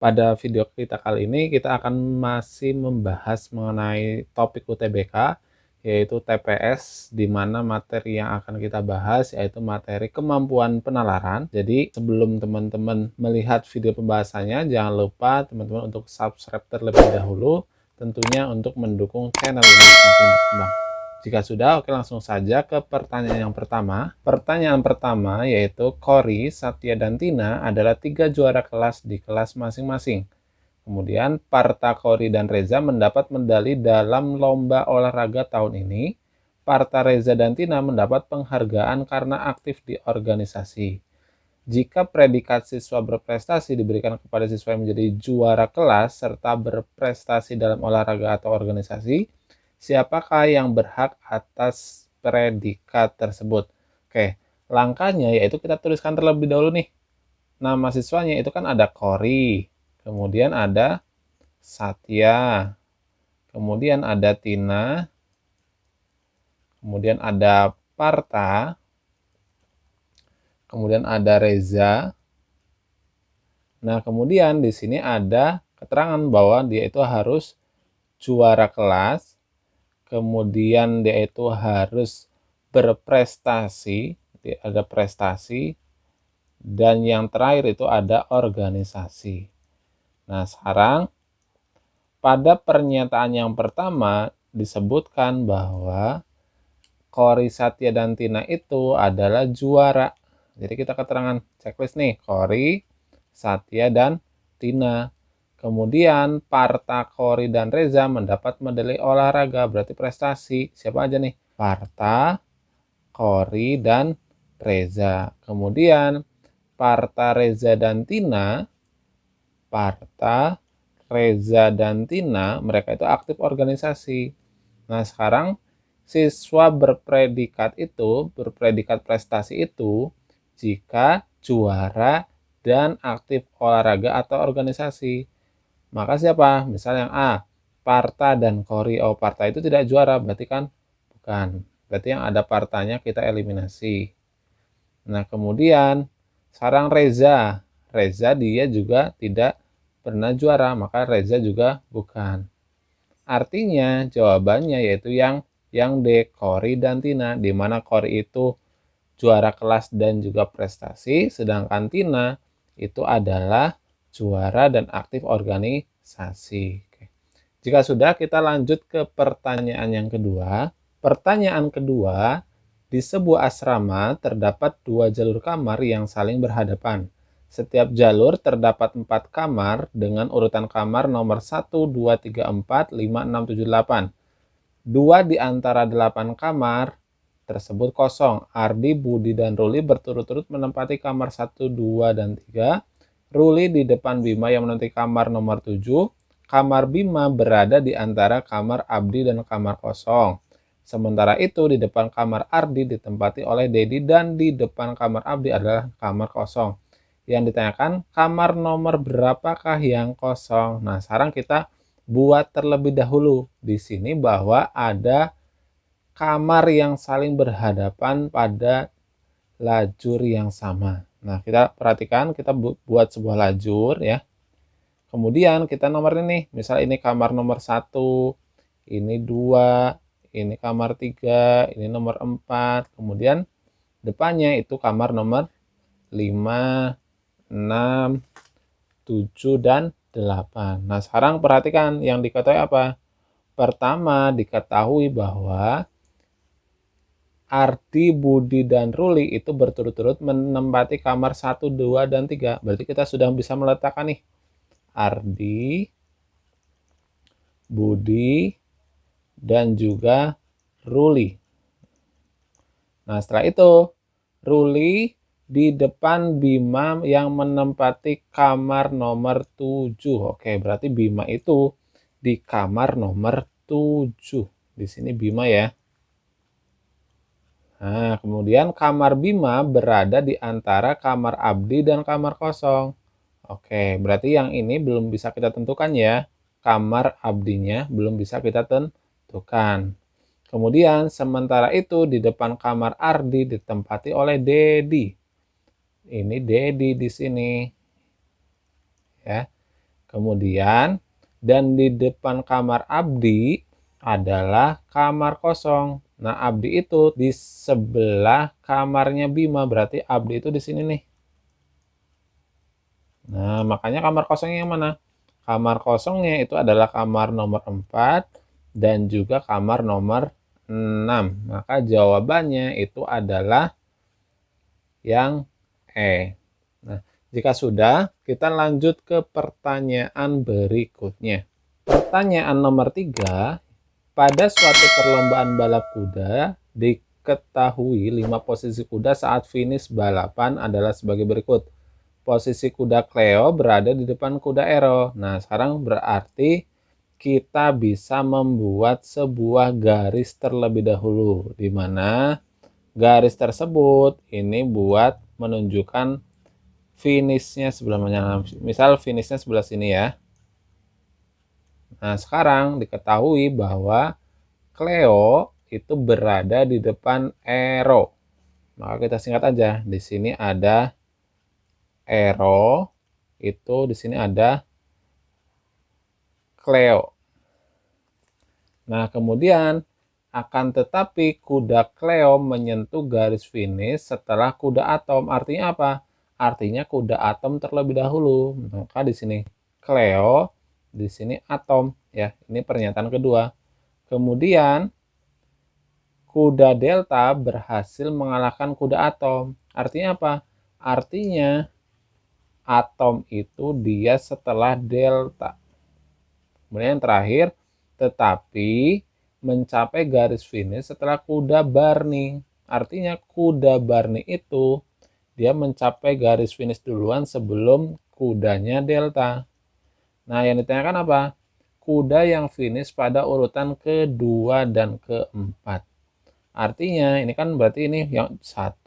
Pada video kita kali ini kita akan masih membahas mengenai topik UTBK, yaitu TPS, di mana materi yang akan kita bahas yaitu materi kemampuan penalaran. Jadi sebelum teman-teman melihat video pembahasannya, jangan lupa teman-teman untuk subscribe terlebih dahulu, tentunya untuk mendukung channel ini semakin berkembang. Jika sudah, oke, langsung saja ke pertanyaan yang pertama. Pertanyaan pertama yaitu Kori, Satya, dan Tina adalah 3 juara kelas di kelas masing-masing. Kemudian Parta, Kori, dan Reza mendapat medali dalam lomba olahraga tahun ini. Parta, Reza, dan Tina mendapat penghargaan karena aktif di organisasi. Jika predikat siswa berprestasi diberikan kepada siswa yang menjadi juara kelas serta berprestasi dalam olahraga atau organisasi, siapakah yang berhak atas predikat tersebut? Oke, langkahnya yaitu kita tuliskan terlebih dahulu nih. Nama siswanya itu kan ada Kori, kemudian ada Satya, kemudian ada Tina, kemudian ada Parta, kemudian ada Reza. Nah, kemudian di sini ada keterangan bahwa dia itu harus juara kelas, kemudian dia itu harus berprestasi, ada prestasi, dan yang terakhir itu ada organisasi. Nah, sekarang pada pernyataan yang pertama disebutkan bahwa Kori, Satya, dan Tina itu adalah juara. Jadi kita keterangan checklist nih, Kori, Satya, dan Tina. Kemudian Parta, Kori, dan Reza mendapat medali olahraga, berarti prestasi. Siapa aja nih? Parta, Kori, dan Reza. Kemudian Parta, Reza, dan Tina, Parta, Reza, dan Tina, mereka itu aktif organisasi. Nah, sekarang siswa berpredikat prestasi itu jika juara dan aktif olahraga atau organisasi. Maka siapa? Misalnya yang A, Parta dan Kori. Oh, Parta itu tidak juara, berarti kan bukan. Berarti yang ada partanya kita eliminasi. Nah, kemudian sekarang Reza. Reza dia juga tidak pernah juara, maka Reza juga bukan. Artinya jawabannya yaitu yang D, Kori dan Tina, di mana Kori itu juara kelas dan juga prestasi, sedangkan Tina itu adalah juara dan aktif organisasi. Oke. Jika sudah, kita lanjut ke pertanyaan yang kedua. Pertanyaan kedua, di sebuah asrama terdapat 2 jalur kamar yang saling berhadapan. Setiap jalur terdapat 4 kamar dengan urutan kamar nomor 1, 2, 3, 4, 5, 6, 7, 8. 2 di antara 8 kamar tersebut kosong. Ardi, Budi, dan Ruli berturut-turut menempati kamar 1, 2, dan 3. Ruli di depan Bima yang menempati kamar nomor 7. Kamar Bima berada di antara kamar Abdi dan kamar kosong. Sementara itu di depan kamar Ardi ditempati oleh Dedi dan di depan kamar Abdi adalah kamar kosong. Yang ditanyakan kamar nomor berapakah yang kosong? Nah, sekarang kita buat terlebih dahulu di sini bahwa ada kamar yang saling berhadapan pada lajur yang sama. Nah, kita perhatikan, kita buat sebuah lajur ya. Kemudian kita nomor ini, misal ini kamar nomor 1, ini 2, ini kamar 3, ini nomor 4. Kemudian depannya itu kamar nomor 5, 6, 7, dan 8. Nah, sekarang perhatikan yang diketahui apa? Pertama, diketahui bahwa Ardi, Budi, dan Ruli itu berturut-turut menempati kamar 1, 2, dan 3. Berarti kita sudah bisa meletakkan nih Ardi, Budi, dan juga Ruli. Nah, setelah itu Ruli di depan Bima yang menempati kamar nomor 7. Oke, berarti Bima itu di kamar nomor 7. Di sini Bima ya. Nah, kemudian kamar Bima berada di antara kamar Abdi dan kamar kosong. Oke, berarti yang ini belum bisa kita tentukan ya. Kamar Abdinya belum bisa kita tentukan. Kemudian sementara itu di depan kamar Ardi ditempati oleh Dedi. Ini Dedi di sini. Ya. Kemudian, dan di depan kamar Abdi adalah kamar kosong. Nah, Abdi itu di sebelah kamarnya Bima, berarti Abdi itu di sini nih. Nah, makanya kamar kosongnya yang mana? Kamar kosongnya itu adalah kamar nomor 4 dan juga kamar nomor 6. Maka jawabannya itu adalah yang E. Nah, jika sudah, kita lanjut ke pertanyaan berikutnya. Pertanyaan nomor 3, pada suatu perlombaan balap kuda, diketahui 5 posisi kuda saat finish balapan adalah sebagai berikut. Posisi kuda Cleo berada di depan kuda Ero. Nah, sekarang berarti kita bisa membuat sebuah garis terlebih dahulu, di mana garis tersebut ini buat menunjukkan finishnya sebelah mana. Misal finishnya sebelah sini ya. Nah, sekarang diketahui bahwa Cleo itu berada di depan Ero. Maka kita singkat aja. Di sini ada Ero, itu di sini ada Cleo. Nah, kemudian akan tetapi kuda Cleo menyentuh garis finish setelah kuda Atom. Artinya apa? Artinya kuda Atom terlebih dahulu. Maka di sini Cleo, di sini Atom ya. Ini pernyataan kedua. Kemudian kuda Delta berhasil mengalahkan kuda Atom. Artinya apa? Artinya Atom itu dia setelah Delta. Kemudian yang terakhir, tetapi mencapai garis finish setelah kuda Barney. Artinya kuda Barney itu dia mencapai garis finish duluan sebelum kudanya Delta. Nah, yang ditanyakan apa? Kuda yang finish pada urutan kedua dan keempat. Artinya ini kan berarti ini yang 1,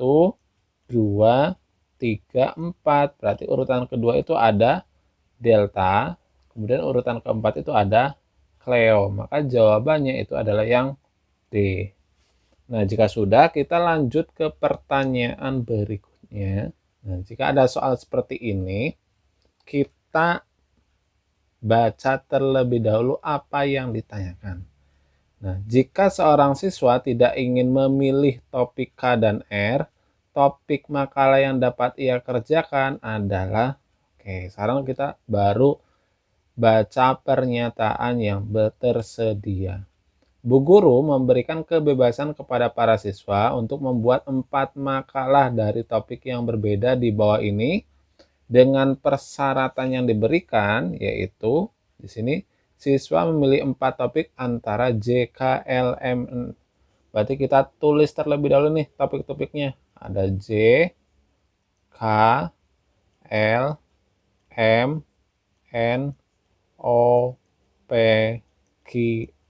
2, 3, 4. Berarti urutan kedua itu ada Delta. Kemudian urutan keempat itu ada Cleo. Maka jawabannya itu adalah yang D. Nah, jika sudah, kita lanjut ke pertanyaan berikutnya. Nah, jika ada soal seperti ini, kita baca terlebih dahulu apa yang ditanyakan. Nah, jika seorang siswa tidak ingin memilih topik K dan R, topik makalah yang dapat ia kerjakan adalah, oke, sekarang kita baru baca pernyataan yang tersedia. Bu Guru memberikan kebebasan kepada para siswa untuk membuat 4 makalah dari topik yang berbeda di bawah ini dengan persyaratan yang diberikan, yaitu di sini siswa memilih 4 topik antara J, K, L, M. Berarti kita tulis terlebih dahulu nih topik-topiknya. Ada J, K, L, M, N, O, P, Q,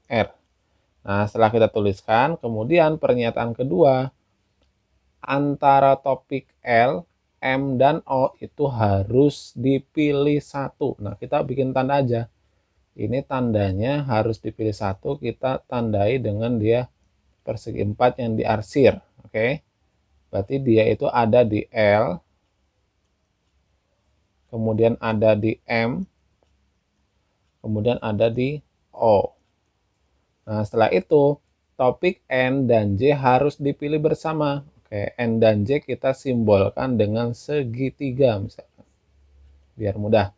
R. Nah, setelah kita tuliskan, kemudian pernyataan kedua, antara topik L, M, dan O itu harus dipilih satu. Nah, kita bikin tanda aja. Ini tandanya harus dipilih satu, kita tandai dengan dia persegi 4 yang diarsir. Oke. Berarti dia itu ada di L, kemudian ada di M, kemudian ada di O. Nah, setelah itu, topik N dan J harus dipilih bersama. Oke, N dan J kita simbolkan dengan segitiga misalkan. Biar mudah.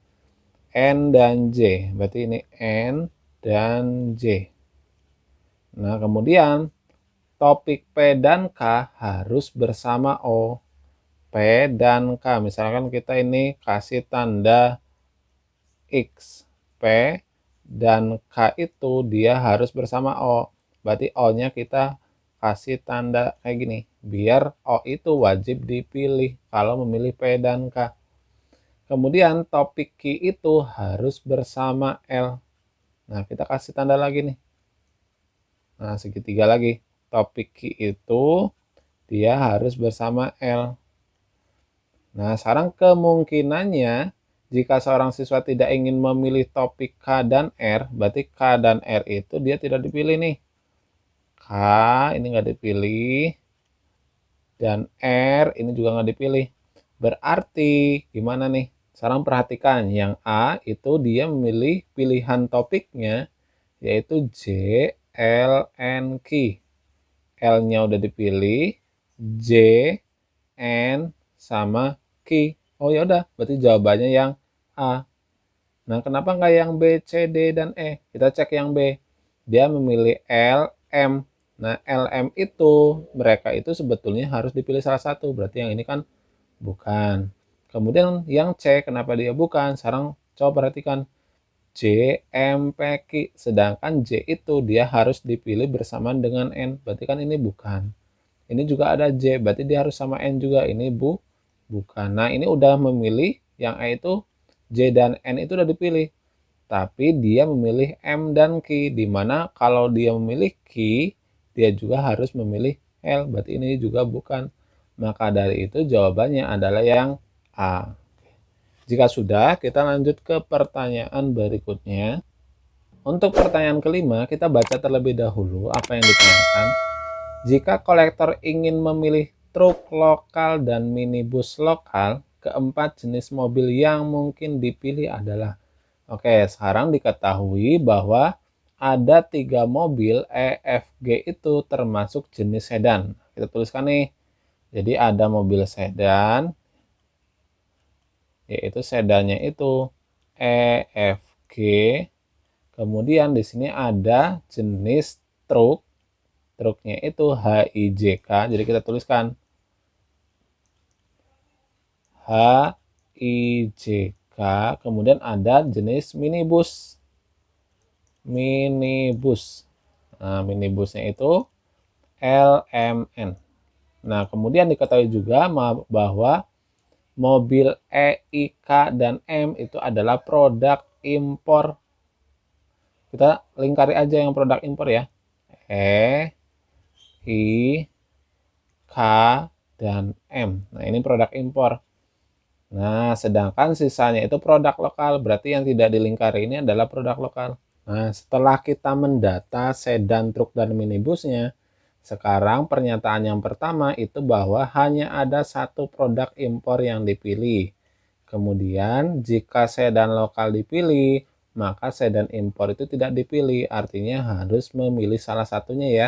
N dan J, berarti ini N dan J. Nah, kemudian topik P dan K harus bersama O. P dan K, misalkan kita ini kasih tanda X. P dan K itu dia harus bersama O. Berarti O-nya kita kasih tanda kayak gini. Biar O itu wajib dipilih kalau memilih P dan K. Kemudian topik Q itu harus bersama L. Nah, kita kasih tanda lagi nih. Nah, segitiga lagi. Topik Q itu dia harus bersama L. Nah, sekarang kemungkinannya jika seorang siswa tidak ingin memilih topik K dan R, berarti K dan R itu dia tidak dipilih nih. K ini nggak dipilih, dan R ini juga nggak dipilih. Berarti gimana nih? Sekarang perhatikan, yang A itu dia memilih pilihan topiknya yaitu J, L, N, Q. L-nya udah dipilih, J, N, sama Q. Oh ya udah, berarti jawabannya yang A. Nah, kenapa nggak yang B, C, D, dan E? Kita cek yang B. Dia memilih L, M. Nah, L, M itu, mereka itu sebetulnya harus dipilih salah satu. Berarti yang ini kan bukan. Kemudian yang C, kenapa dia bukan? Sekarang coba perhatikan. J, M, P, Q. Sedangkan J itu dia harus dipilih bersamaan dengan N. Berarti kan ini bukan. Ini juga ada J, berarti dia harus sama N juga. Ini bukan. Nah, ini udah memilih yang E itu J dan N itu udah dipilih. Tapi dia memilih M dan Q, di mana kalau dia memilih Q, dia juga harus memilih L. Berarti ini juga bukan. Maka dari itu jawabannya adalah yang A. Jika sudah, kita lanjut ke pertanyaan berikutnya. Untuk pertanyaan kelima, kita baca terlebih dahulu apa yang ditanyakan. Jika kolektor ingin memilih truk lokal dan minibus lokal, keempat jenis mobil yang mungkin dipilih adalah. Oke, sekarang diketahui bahwa ada 3 mobil EFG itu termasuk jenis sedan. Kita tuliskan nih. Jadi ada mobil sedan, yaitu sedannya itu EFG. Kemudian di sini ada jenis truk, truknya itu HIJK. Jadi kita tuliskan HIJK. Kemudian ada jenis minibus. Nah, minibusnya itu LMN. Nah, kemudian diketahui juga bahwa mobil EIK dan M itu adalah produk impor. Kita lingkari aja yang produk impor ya. E, I, K, dan M. Nah, ini produk impor. Nah, sedangkan sisanya itu produk lokal. Berarti yang tidak dilingkari ini adalah produk lokal. Nah, setelah kita mendata sedan, truk, dan minibusnya, sekarang pernyataan yang pertama itu bahwa hanya ada satu produk impor yang dipilih. Kemudian, jika sedan lokal dipilih, maka sedan impor itu tidak dipilih. Artinya harus memilih salah satunya ya.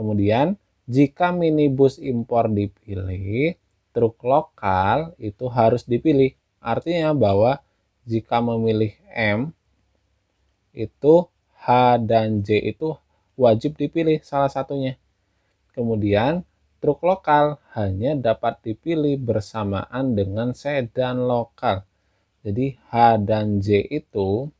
Kemudian, jika minibus impor dipilih, truk lokal itu harus dipilih. Artinya bahwa jika memilih M, itu H dan J itu wajib dipilih salah satunya. Kemudian, truk lokal hanya dapat dipilih bersamaan dengan sedan lokal. Jadi, H dan J itu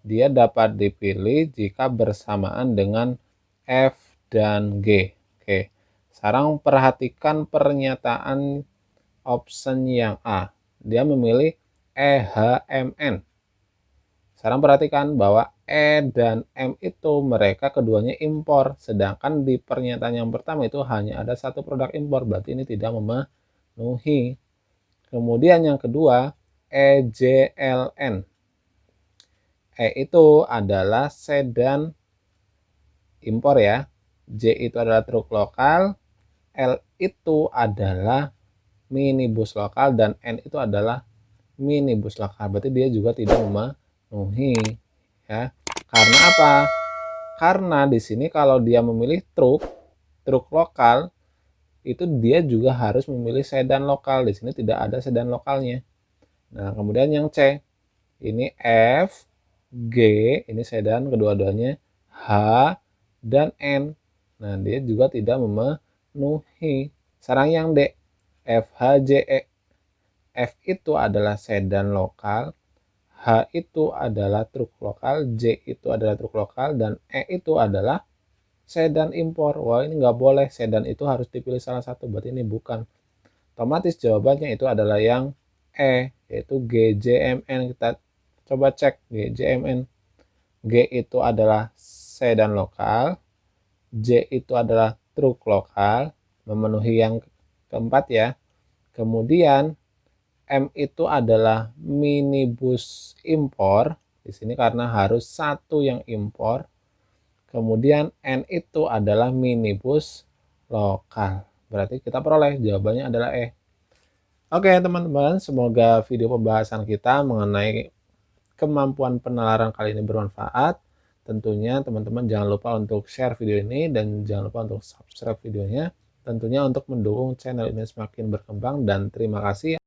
dia dapat dipilih jika bersamaan dengan F dan G. Oke, sekarang perhatikan pernyataan option yang A. Dia memilih EHMN. Sekarang perhatikan bahwa E dan M itu mereka keduanya impor. Sedangkan di pernyataan yang pertama itu hanya ada satu produk impor. Berarti ini tidak memenuhi. Kemudian yang kedua, EJLN. E itu adalah sedan impor ya. J itu adalah truk lokal. L itu adalah minibus lokal. Dan N itu adalah minibus lokal. Berarti dia juga tidak memenuhi. Ya. Karena apa? Karena di sini kalau dia memilih truk lokal, itu dia juga harus memilih sedan lokal. Di sini tidak ada sedan lokalnya. Nah, kemudian yang C, ini F, G, ini sedan kedua-duanya, H, dan N. Nah, dia juga tidak memenuhi. Sekarang yang D, F, H, J, E. F itu adalah sedan lokal, H itu adalah truk lokal, J itu adalah truk lokal, dan E itu adalah sedan impor. Wah, ini nggak boleh, sedan itu harus dipilih salah satu, berarti ini bukan. Otomatis jawabannya itu adalah yang E, yaitu GJMN. Kita coba cek GJMN. G itu adalah sedan lokal, J itu adalah truk lokal, memenuhi yang keempat ya. Kemudian M itu adalah minibus impor. Di sini karena harus satu yang impor. Kemudian N itu adalah minibus lokal. Berarti kita peroleh jawabannya adalah E. Oke teman-teman, semoga video pembahasan kita mengenai kemampuan penalaran kali ini bermanfaat. Tentunya teman-teman jangan lupa untuk share video ini dan jangan lupa untuk subscribe videonya. Tentunya untuk mendukung channel ini semakin berkembang dan terima kasih